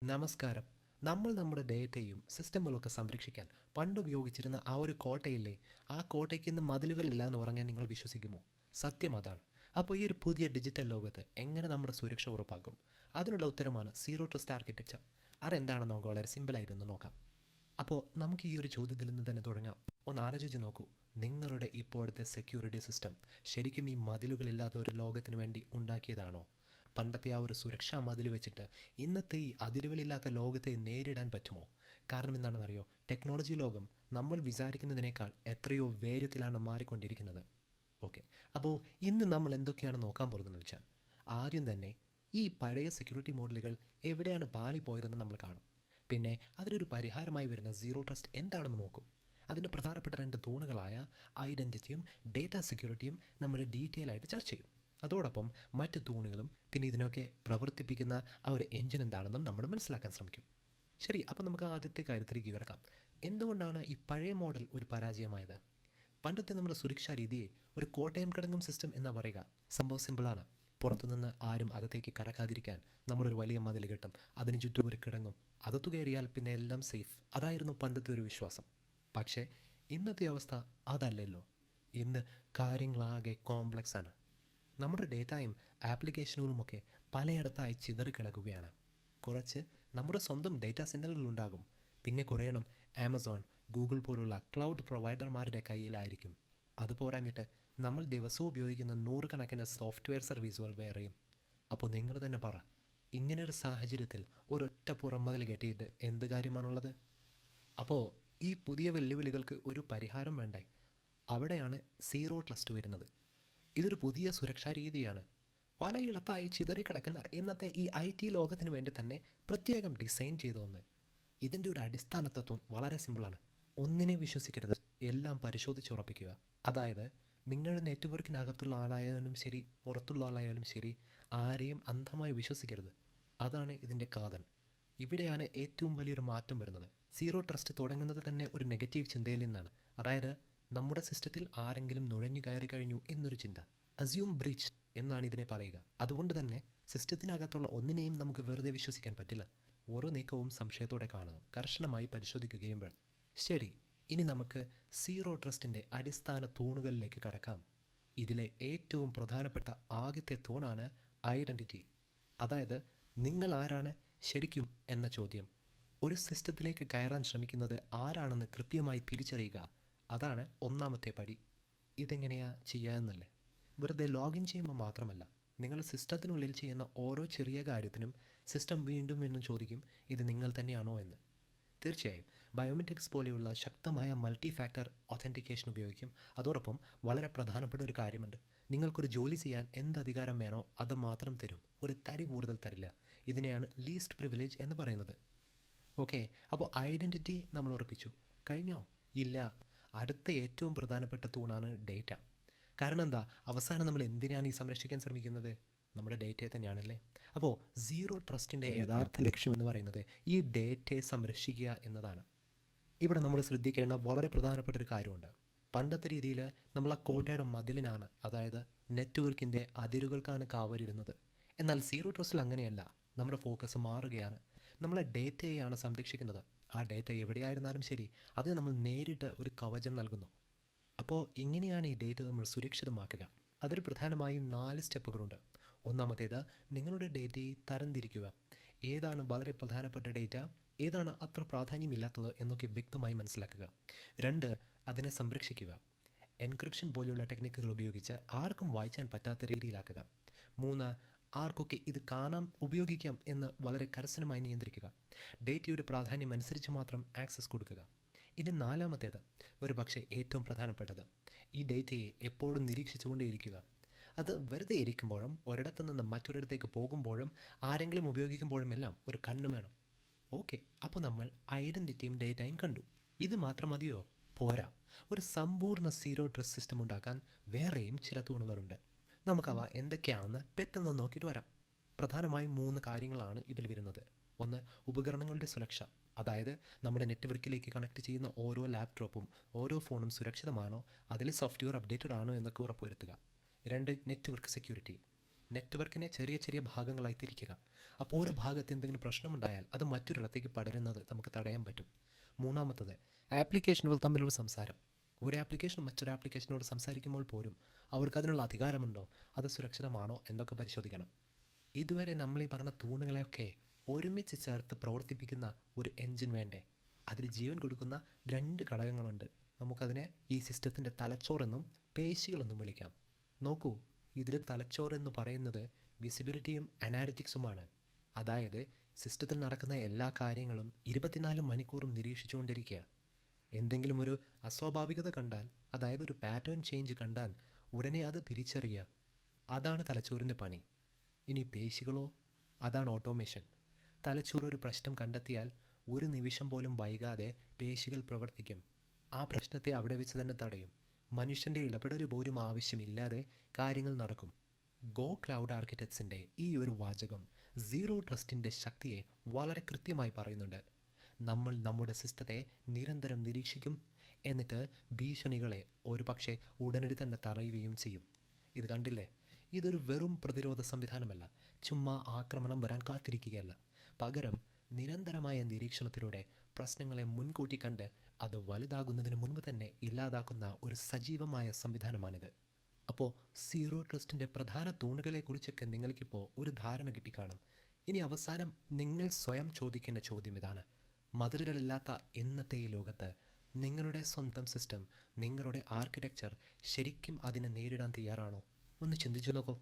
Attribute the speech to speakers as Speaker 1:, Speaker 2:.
Speaker 1: നമസ്കാരം. നമ്മൾ നമ്മുടെ ഡേറ്റയും സിസ്റ്റമുകളൊക്കെ സംരക്ഷിക്കാൻ പണ്ട് ഉപയോഗിച്ചിരുന്ന ആ ഒരു കോട്ടയില്ലേ, ആ കോട്ടയ്ക്ക് ഇന്ന് മതിലുകളില്ല എന്ന് പറഞ്ഞാൽ നിങ്ങൾ വിശ്വസിക്കുമോ? സത്യം അതാണ്. അപ്പോൾ ഈ ഒരു പുതിയ ഡിജിറ്റൽ ലോകത്ത് എങ്ങനെ നമ്മുടെ സുരക്ഷ ഉറപ്പാക്കും? അതിനുള്ള ഉത്തരമാണ് സീറോ ട്രസ്റ്റ് ആർക്കിടെക്ചർ. അതെന്താണെന്ന് നമുക്ക് വളരെ സിമ്പിളായിട്ടൊന്ന് നോക്കാം. അപ്പോൾ നമുക്ക് ഈ ഒരു ചോദ്യത്തിൽ നിന്ന് തന്നെ തുടങ്ങാം. ഒന്ന് ആലോചിച്ച് നോക്കൂ. നിങ്ങളുടെ ഇപ്പോഴത്തെ സെക്യൂരിറ്റി സിസ്റ്റം ശരിക്കും ഈ മതിലുകളില്ലാത്ത ഒരു ലോകത്തിന് വേണ്ടി ഉണ്ടാക്കിയതാണോ? പണ്ടത്തെ ആ ഒരു സുരക്ഷാ മതിൽ വെച്ചിട്ട് ഇന്നത്തെ ഈ അതിരുകളില്ലാത്ത ലോകത്തെ നേരിടാൻ പറ്റുമോ? കാരണം എന്താണെന്നറിയോ, ടെക്നോളജി ലോകം നമ്മൾ വിചാരിക്കുന്നതിനേക്കാൾ എത്രയോ വേഗത്തിലാണ് മാറിക്കൊണ്ടിരിക്കുന്നത്. ഓക്കെ, അപ്പോൾ ഇന്ന് നമ്മൾ എന്തൊക്കെയാണ് നോക്കാൻ പോകുന്നതെന്ന് വെച്ചാൽ, ആദ്യം തന്നെ ഈ പഴയ സെക്യൂരിറ്റി മോഡലുകൾ എവിടെയാണ് പാളിപ്പോയതെന്ന് നമ്മൾ കാണും. പിന്നെ അതിനൊരു പരിഹാരമായി വരുന്ന സീറോ ട്രസ്റ്റ് എന്താണെന്ന് നോക്കും. അതിൻ്റെ പ്രധാനപ്പെട്ട രണ്ട് തൂണുകളായ ഐഡൻറ്റിറ്റിയും ഡേറ്റ സെക്യൂരിറ്റിയും നമ്മൾ ഡീറ്റെയിൽ ആയിട്ട് ചർച്ച ചെയ്യും. അതോടൊപ്പം മറ്റ് തൂണുകളും പിന്നെ ഇതിനൊക്കെ പ്രവർത്തിപ്പിക്കുന്ന ആ ഒരു എഞ്ചിൻ എന്താണെന്നും നമ്മൾ മനസ്സിലാക്കാൻ ശ്രമിക്കും. ശരി, അപ്പോൾ നമുക്ക് ആദ്യത്തെ കാര്യത്തിലേക്ക് കിടക്കാം. എന്തുകൊണ്ടാണ് ഈ പഴയ മോഡൽ ഒരു പരാജയമായത്? പണ്ടത്തെ നമ്മുടെ സുരക്ഷാ രീതിയെ ഒരു കോട്ടയം കിടങ്ങും സിസ്റ്റം എന്നാ പറയുക. സംഭവം സിമ്പിളാണ്. പുറത്തുനിന്ന് ആരും അകത്തേക്ക് കടക്കാതിരിക്കാൻ നമ്മളൊരു വലിയ മതിൽ കെട്ടും, അതിന് ചുറ്റും ഒരു കിടങ്ങും, അകത്തു കയറിയാൽ പിന്നെ എല്ലാം സേഫ്. അതായിരുന്നു പണ്ടത്തെ ഒരു വിശ്വാസം. പക്ഷേ ഇന്നത്തെ അവസ്ഥ അതല്ലല്ലോ. ഇന്ന് കാര്യങ്ങളാകെ കോംപ്ലക്സ് ആണ്. നമ്മുടെ ഡേറ്റയും ആപ്ലിക്കേഷനുകളുമൊക്കെ പലയിടത്തായി ചിതറിക്കിടക്കുകയാണ്. കുറച്ച് നമ്മുടെ സ്വന്തം ഡേറ്റാ സെൻ്ററുകളുണ്ടാകും, പിന്നെ കുറേയെണ്ണം ആമസോൺ, ഗൂഗിൾ പോലുള്ള ക്ലൗഡ് പ്രൊവൈഡർമാരുടെ കയ്യിലായിരിക്കും. അതുപോരാഞ്ഞിട്ട് നമ്മൾ ദിവസവും ഉപയോഗിക്കുന്ന നൂറുകണക്കിന് സോഫ്റ്റ്വെയർ സർവീസുകൾ വേറെയും. അപ്പോൾ നിങ്ങൾ തന്നെ പറ, ഇങ്ങനൊരു സാഹചര്യത്തിൽ ഒരൊറ്റ പുറംമതിൽ കെട്ടിയിട്ട് എന്ത് കാര്യമാണുള്ളത്? അപ്പോൾ ഈ പുതിയ വെല്ലുവിളികൾക്ക് ഒരു പരിഹാരം വേണ്ടേ? അവിടെയാണ് സീറോ ട്രസ്റ്റ് വരുന്നത്. ഇതൊരു പുതിയ സുരക്ഷാ രീതിയാണ്. പലയിടത്തായി ചിതറിക്കിടക്കുന്ന ഇന്നത്തെ ഈ IT ലോകത്തിന് വേണ്ടി തന്നെ പ്രത്യേകം ഡിസൈൻ ചെയ്ത ഒന്ന്. ഇതിൻ്റെ ഒരു അടിസ്ഥാന തത്വം വളരെ സിമ്പിളാണ്. ഒന്നിനെ വിശ്വസിക്കരുത്, എല്ലാം പരിശോധിച്ചുറപ്പിക്കുക. അതായത് നിങ്ങളുടെ നെറ്റ്വർക്കിനകത്തുള്ള ആളായാലും ശരി, പുറത്തുള്ള ആളായാലും ശരി, ആരെയും അന്ധമായി വിശ്വസിക്കരുത്. അതാണ് ഇതിൻ്റെ കാതൽ. ഇവിടെയാണ് ഏറ്റവും വലിയൊരു മാറ്റം വരുന്നത്. സീറോ ട്രസ്റ്റ് തുടങ്ങുന്നത് തന്നെ ഒരു നെഗറ്റീവ് ചിന്തയിൽ നിന്നാണ്. അതായത് നമ്മുടെ സിസ്റ്റത്തിൽ ആരെങ്കിലും നുഴഞ്ഞു കയറി കഴിഞ്ഞു എന്നൊരു ചിന്ത. അസ്യൂം ബ്രീച്ച് എന്നാണ് ഇതിനെ പറയുക. അതുകൊണ്ട് തന്നെ സിസ്റ്റത്തിനകത്തുള്ള ഒന്നിനെയും നമുക്ക് വെറുതെ വിശ്വസിക്കാൻ പറ്റില്ല. ഓരോ നീക്കവും സംശയത്തോടെ കാണണം, കർശനമായി പരിശോധിക്കുകയും വേണം. ശരി, ഇനി നമുക്ക് സീറോ ട്രസ്റ്റിൻ്റെ അടിസ്ഥാന തൂണുകളിലേക്ക് കടക്കാം. ഇതിലെ ഏറ്റവും പ്രധാനപ്പെട്ട ആദ്യത്തെ തൂണാണ് ഐഡൻറ്റിറ്റി. അതായത് നിങ്ങൾ ആരാണ് ശരിക്കും എന്ന ചോദ്യം. ഒരു സിസ്റ്റത്തിലേക്ക് കയറാൻ ശ്രമിക്കുന്നത് ആരാണെന്ന് കൃത്യമായി തിരിച്ചറിയുക. അതാണ് ഒന്നാമത്തെ പടി. ഇതെങ്ങനെയാ ചെയ്യാമെന്നല്ലേ? വെറുതെ ലോഗിൻ ചെയ്യുമ്പോൾ മാത്രമല്ല, നിങ്ങൾ സിസ്റ്റത്തിനുള്ളിൽ ചെയ്യുന്ന ഓരോ ചെറിയ കാര്യത്തിനും സിസ്റ്റം വീണ്ടും വീണ്ടും ചോദിക്കും, ഇത് നിങ്ങൾ തന്നെയാണോ എന്ന്. തീർച്ചയായും ബയോമെട്രിക്സ് പോലെയുള്ള ശക്തമായ മൾട്ടി ഫാക്ടർ ഒതൻറ്റിക്കേഷൻ ഉപയോഗിക്കും. അതോടൊപ്പം വളരെ പ്രധാനപ്പെട്ട ഒരു കാര്യമുണ്ട്. നിങ്ങൾക്കൊരു ജോലി ചെയ്യാൻ എന്ത് അധികാരം വേണോ അത് മാത്രം തരും, ഒരു തരി കൂടുതൽ തരില്ല. ഇതിനെയാണ് ലീസ്റ്റ് പ്രിവിലേജ് എന്ന് പറയുന്നത്. ഓക്കെ, അപ്പോൾ ഐഡൻറ്റിറ്റി നമ്മൾ ഉറപ്പിച്ചു. കഴിഞ്ഞോ? ഇല്ല. അടുത്ത ഏറ്റവും പ്രധാനപ്പെട്ട തൂണാണ് ഡേറ്റ. കാരണം എന്താ, അവസാനം നമ്മൾ എന്തിനാണ് ഈ സംരക്ഷിക്കാൻ ശ്രമിക്കുന്നത്? നമ്മുടെ ഡേറ്റയെ തന്നെയാണല്ലേ. അപ്പോൾ സീറോ ട്രസ്റ്റിൻ്റെ യഥാർത്ഥ ലക്ഷ്യം എന്ന് പറയുന്നത് ഈ ഡേറ്റയെ സംരക്ഷിക്കുക എന്നതാണ്. ഇവിടെ നമ്മൾ ശ്രദ്ധിക്കേണ്ട വളരെ പ്രധാനപ്പെട്ട ഒരു കാര്യമുണ്ട്. പണ്ടത്തെ രീതിയിൽ നമ്മൾ ആ കോട്ടയുടെ മതിലിനാണ്, അതായത് നെറ്റ്വർക്കിൻ്റെ അതിരുകൾക്കാണ് കാവലിരുന്നത്. എന്നാൽ സീറോ ട്രസ്റ്റിൽ അങ്ങനെയല്ല. നമ്മുടെ ഫോക്കസ് മാറുകയാണ്. നമ്മളെ ഡേറ്റയെയാണ് സംരക്ഷിക്കുന്നത്. ആ ഡേറ്റ എവിടെയായിരുന്നാലും ശരി, അത് നമ്മൾ നേരിട്ട് ഒരു കവചം നൽകുന്നു. അപ്പോൾ ഇങ്ങനെയാണ് ഈ ഡേറ്റ നമ്മൾ സുരക്ഷിതമാക്കുക. അതിൽ പ്രധാനമായും 4 സ്റ്റെപ്പുകളുണ്ട്. ഒന്നാമത്തേത്, നിങ്ങളുടെ ഡേറ്റയെ തരംതിരിക്കുക. ഏതാണ് വളരെ പ്രധാനപ്പെട്ട ഡേറ്റ, ഏതാണ് അത്ര പ്രാധാന്യമില്ലാത്തത് എന്നൊക്കെ വ്യക്തമായി മനസ്സിലാക്കുക. 2, അതിനെ സംരക്ഷിക്കുക. എൻക്രിപ്ഷൻ പോലെയുള്ള ടെക്നിക്കുകൾ ഉപയോഗിച്ച് ആർക്കും വായിക്കാൻ പറ്റാത്ത രീതിയിലാക്കുക. 3, ആർക്കൊക്കെ ഇത് കാണാം, ഉപയോഗിക്കാം എന്ന് വളരെ കർശനമായി നിയന്ത്രിക്കുക. ഡേറ്റയുടെ പ്രാധാന്യം അനുസരിച്ച് മാത്രം ആക്സസ് കൊടുക്കുക. ഇനി 4-മത്തേത്, ഒരു പക്ഷേ ഏറ്റവും പ്രധാനപ്പെട്ടത്, ഈ ഡേറ്റയെ എപ്പോഴും നിരീക്ഷിച്ചുകൊണ്ടേയിരിക്കുക. അത് വെറുതെ ഇരിക്കുമ്പോഴും ഒരിടത്തു നിന്ന് മറ്റൊരിടത്തേക്ക് പോകുമ്പോഴും ആരെങ്കിലും ഉപയോഗിക്കുമ്പോഴും എല്ലാം ഒരു കണ്ണ് വേണം. ഓക്കെ, അപ്പോൾ നമ്മൾ ഐഡൻറ്റിറ്റിയും ഡേറ്റയും കണ്ടു. ഇത് മാത്രം മതിയോ? പോരാ. ഒരു സമ്പൂർണ്ണ സീറോ ട്രസ്റ്റ് സിസ്റ്റം ഉണ്ടാക്കാൻ വേറെയും ചില തൂണുകളുണ്ട്. നമുക്കവ എന്തൊക്കെയാണെന്ന് പെട്ടെന്ന് നോക്കിയിട്ട് വരാം. പ്രധാനമായും 3 കാര്യങ്ങളാണ് ഇതിൽ വരുന്നത്. ഒന്ന്, ഉപകരണങ്ങളുടെ സുരക്ഷ. അതായത് നമ്മുടെ നെറ്റ്വർക്കിലേക്ക് കണക്ട് ചെയ്യുന്ന ഓരോ ലാപ്ടോപ്പും ഓരോ ഫോണും സുരക്ഷിതമാണോ, അതിൽ സോഫ്റ്റ്വെയർ അപ്ഡേറ്റഡ് ആണോ എന്നൊക്കെ ഉറപ്പുവരുത്തുക. 2, നെറ്റ്വർക്ക് സെക്യൂരിറ്റി. നെറ്റ്വർക്കിനെ ചെറിയ ചെറിയ ഭാഗങ്ങളായി തിരിക്കുക. അപ്പോൾ ഒരു ഭാഗത്ത് എന്തെങ്കിലും പ്രശ്നമുണ്ടായാൽ അത് മറ്റൊരിടത്തേക്ക് പടരുന്നത് നമുക്ക് തടയാൻ പറ്റും. മൂന്നാമത്തത്, ആപ്ലിക്കേഷനുകൾ തമ്മിലുള്ള സംസാരം. ഒരു ആപ്ലിക്കേഷൻ മറ്റൊരു ആപ്ലിക്കേഷനോട് സംസാരിക്കുമ്പോൾ പോലും അവർക്ക് അതിനുള്ള അധികാരമുണ്ടോ, അത് സുരക്ഷിതമാണോ എന്നൊക്കെ പരിശോധിക്കണം. ഇതുവരെ നമ്മൾ ഈ പറഞ്ഞ തൂണുകളെയൊക്കെ ഒരുമിച്ച് ചേർത്ത് പ്രവർത്തിപ്പിക്കുന്ന ഒരു എൻജിൻ വേണ്ടേ? അതിൽ ജീവൻ കൊടുക്കുന്ന രണ്ട് ഘടകങ്ങളുണ്ട്. നമുക്കതിനെ ഈ സിസ്റ്റത്തിൻ്റെ തലച്ചോറെന്നും പേശികളെന്നും വിളിക്കാം. നോക്കൂ, ഇതിൽ തലച്ചോറെന്ന് പറയുന്നത് വിസിബിലിറ്റിയും അനാലിറ്റിക്സുമാണ്. അതായത് സിസ്റ്റത്തിൽ നടക്കുന്ന എല്ലാ കാര്യങ്ങളും 24 മണിക്കൂറും നിരീക്ഷിച്ചുകൊണ്ടിരിക്കുക. എന്തെങ്കിലും ഒരു അസ്വാഭാവികത കണ്ടാൽ, അതായത് ഒരു പാറ്റേൺ ചേഞ്ച് കണ്ടാൽ ഉടനെ അത് തിരിച്ചറിയുക. അതാണ് തലച്ചോറിൻ്റെ പണി. ഇനി പേശികളോ? അതാണ് ഓട്ടോമേഷൻ. തലച്ചോറ് ഒരു പ്രശ്നം കണ്ടെത്തിയാൽ ഒരു നിമിഷം പോലും വൈകാതെ പേശികൾ പ്രവർത്തിക്കും. ആ പ്രശ്നത്തെ അവിടെ വെച്ച് തന്നെ തടയും. മനുഷ്യൻ്റെ ഇടപെടൽ പോലും ആവശ്യമില്ലാതെ കാര്യങ്ങൾ നടക്കും. ഗോ ക്ലൗഡ് ആർക്കിടെക്ട്സിൻ്റെ ഈ ഒരു വാചകം സീറോ ട്രസ്റ്റിൻ്റെ ശക്തിയെ വളരെ കൃത്യമായി പറയുന്നുണ്ട്. നമ്മൾ നമ്മുടെ സിസ്റ്റത്തെ നിരന്തരം നിരീക്ഷിക്കും, എന്നിട്ട് ഭീഷണികളെ ഒരു പക്ഷേ ഉടനടി തന്നെ തടയുകയും ചെയ്യും. ഇത് കണ്ടില്ലേ? ഇതൊരു വെറും പ്രതിരോധ സംവിധാനമല്ല, ചുമ്മാ ആക്രമണം വരാൻ കാത്തിരിക്കുകയല്ല. പകരം നിരന്തരമായ നിരീക്ഷണത്തിലൂടെ പ്രശ്നങ്ങളെ മുൻകൂട്ടി കണ്ട് അത് വലുതാകുന്നതിന് മുൻപ് തന്നെ ഇല്ലാതാക്കുന്ന ഒരു സജീവമായ സംവിധാനമാണിത്. അപ്പോൾ സീറോ ട്രസ്റ്റിൻ്റെ പ്രധാന തൂണുകളെക്കുറിച്ചൊക്കെ നിങ്ങൾക്കിപ്പോൾ ഒരു ധാരണ കിട്ടിക്കാണും. ഇനി അവസാനം നിങ്ങൾ സ്വയം ചോദിക്കേണ്ട ചോദ്യം ഇതാണ്: മതിലുകളില്ലാത്ത ഇന്നത്തെ ഈ ലോകത്ത് നിങ്ങളുടെ സ്വന്തം സിസ്റ്റം, നിങ്ങളുടെ ആർക്കിടെക്ചർ ശരിക്കും അതിനെ നേരിടാൻ തയ്യാറാണോ? ഒന്ന് ചിന്തിച്ചു നോക്കൂ.